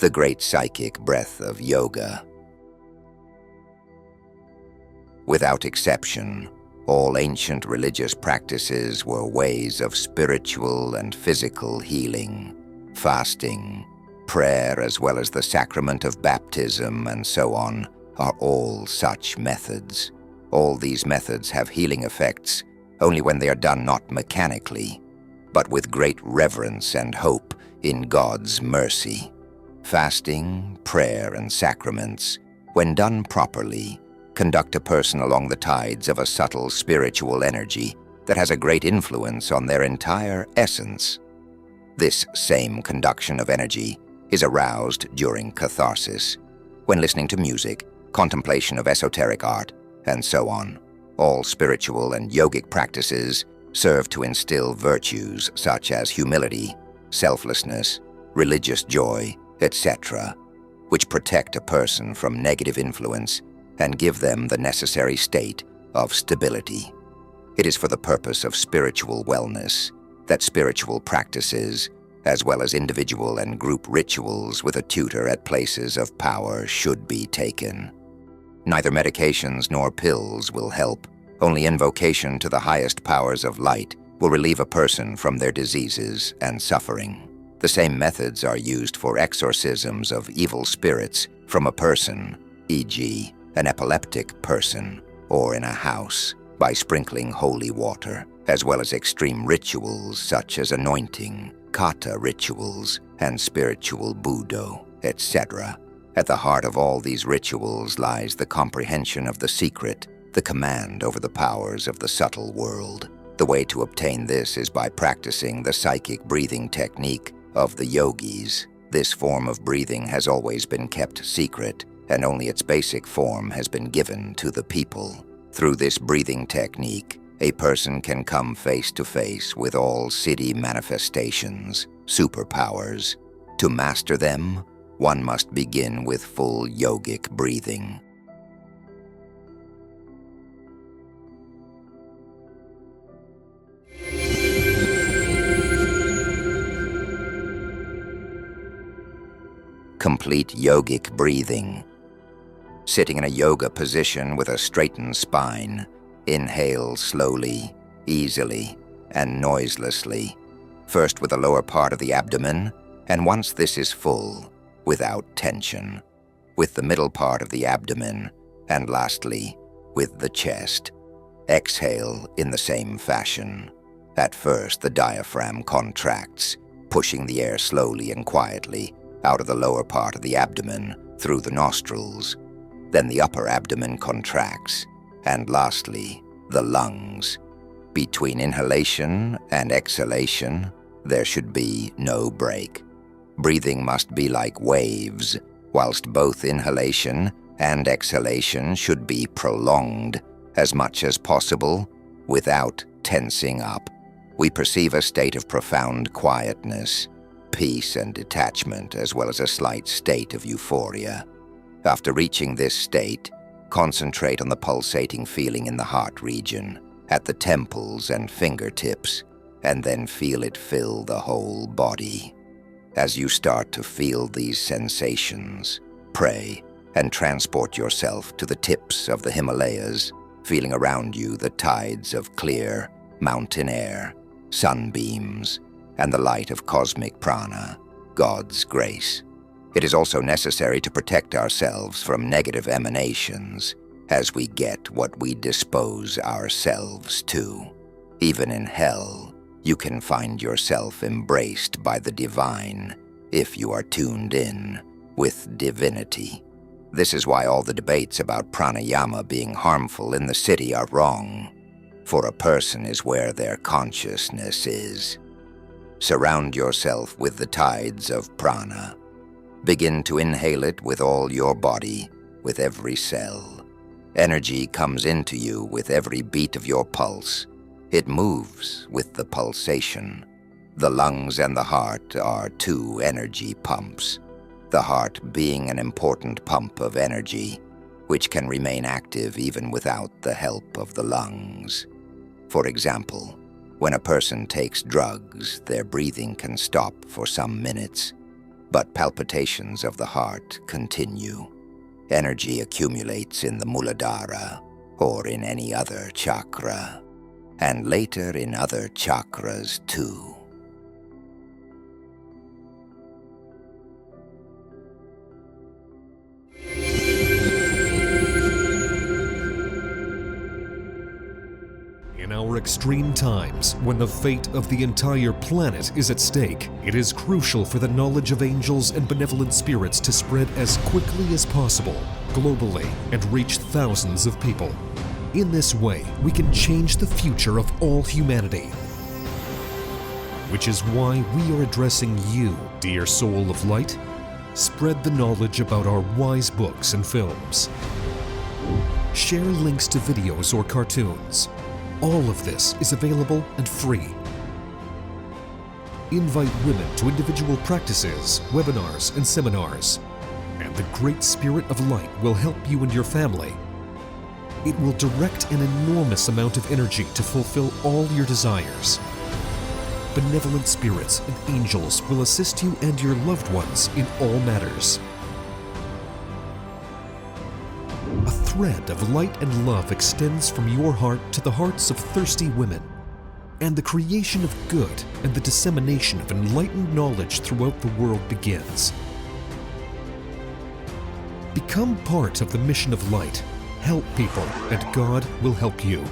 the great psychic breath of yoga. Without exception, all ancient religious practices were ways of spiritual and physical healing. Fasting, prayer, as well as the sacrament of baptism and so on, are all such methods. All these methods have healing effects only when they are done not mechanically, but with great reverence and hope in God's mercy. Fasting, prayer, and sacraments, when done properly, conduct a person along the tides of a subtle spiritual energy that has a great influence on their entire essence. This same conduction of energy is aroused during catharsis, when listening to music, contemplation of esoteric art, and so on. All spiritual and yogic practices serve to instill virtues such as humility, selflessness, religious joy, etc., which protect a person from negative influence and give them the necessary state of stability. It is for the purpose of spiritual wellness that spiritual practices, as well as individual and group rituals with a tutor at places of power, should be taken. Neither medications nor pills will help. Only invocation to the highest powers of light will relieve a person from their diseases and suffering. The same methods are used for exorcisms of evil spirits from a person, e.g., an epileptic person, or in a house, by sprinkling holy water, as well as extreme rituals such as anointing, kata rituals, and spiritual budo, etc. At the heart of all these rituals lies the comprehension of the secret, the command over the powers of the subtle world. The way to obtain this is by practicing the psychic breathing technique of the yogis. This form of breathing has always been kept secret, and only its basic form has been given to the people. Through this breathing technique, a person can come face to face with all siddhi manifestations, superpowers. To master them, one must begin with full yogic breathing. Complete yogic breathing. Sitting in a yoga position with a straightened spine, inhale slowly, easily, and noiselessly, first with the lower part of the abdomen, and once this is full, without tension, with the middle part of the abdomen, and lastly, with the chest. Exhale in the same fashion. At first, the diaphragm contracts, pushing the air slowly and quietly out of the lower part of the abdomen through the nostrils. Then the upper abdomen contracts, and lastly, the lungs. Between inhalation and exhalation, there should be no break. Breathing must be like waves, whilst both inhalation and exhalation should be prolonged as much as possible without tensing up. We perceive a state of profound quietness, peace and detachment, as well as a slight state of euphoria. After reaching this state, concentrate on the pulsating feeling in the heart region, at the temples and fingertips, and then feel it fill the whole body. As you start to feel these sensations, pray and transport yourself to the tips of the Himalayas, feeling around you the tides of clear mountain air, sunbeams, and the light of cosmic prana, God's grace. It is also necessary to protect ourselves from negative emanations, as we get what we dispose ourselves to. Even in hell, you can find yourself embraced by the divine if you are tuned in with divinity. This is why all the debates about pranayama being harmful in the city are wrong, for a person is where their consciousness is. Surround yourself with the tides of prana. Begin to inhale it with all your body, with every cell. Energy comes into you with every beat of your pulse. It moves with the pulsation. The lungs and the heart are two energy pumps, the heart being an important pump of energy, which can remain active even without the help of the lungs. For example, when a person takes drugs, their breathing can stop for some minutes. But palpitations of the heart continue. Energy accumulates in the Muladhara or in any other chakra, and later in other chakras too. In our extreme times, when the fate of the entire planet is at stake, it is crucial for the knowledge of angels and benevolent spirits to spread as quickly as possible, globally, and reach thousands of people. In this way, we can change the future of all humanity. Which is why we are addressing you, dear soul of light. Spread the knowledge about our wise books and films. Share links to videos or cartoons. All of this is available and free. Invite women to individual practices, webinars, and seminars. And the Great Spirit of Light will help you and your family. It will direct an enormous amount of energy to fulfill all your desires. Benevolent spirits and angels will assist you and your loved ones in all matters. A thread of light and love extends from your heart to the hearts of thirsty women, and the creation of good and the dissemination of enlightened knowledge throughout the world begins. Become part of the mission of light. Help people, and God will help you.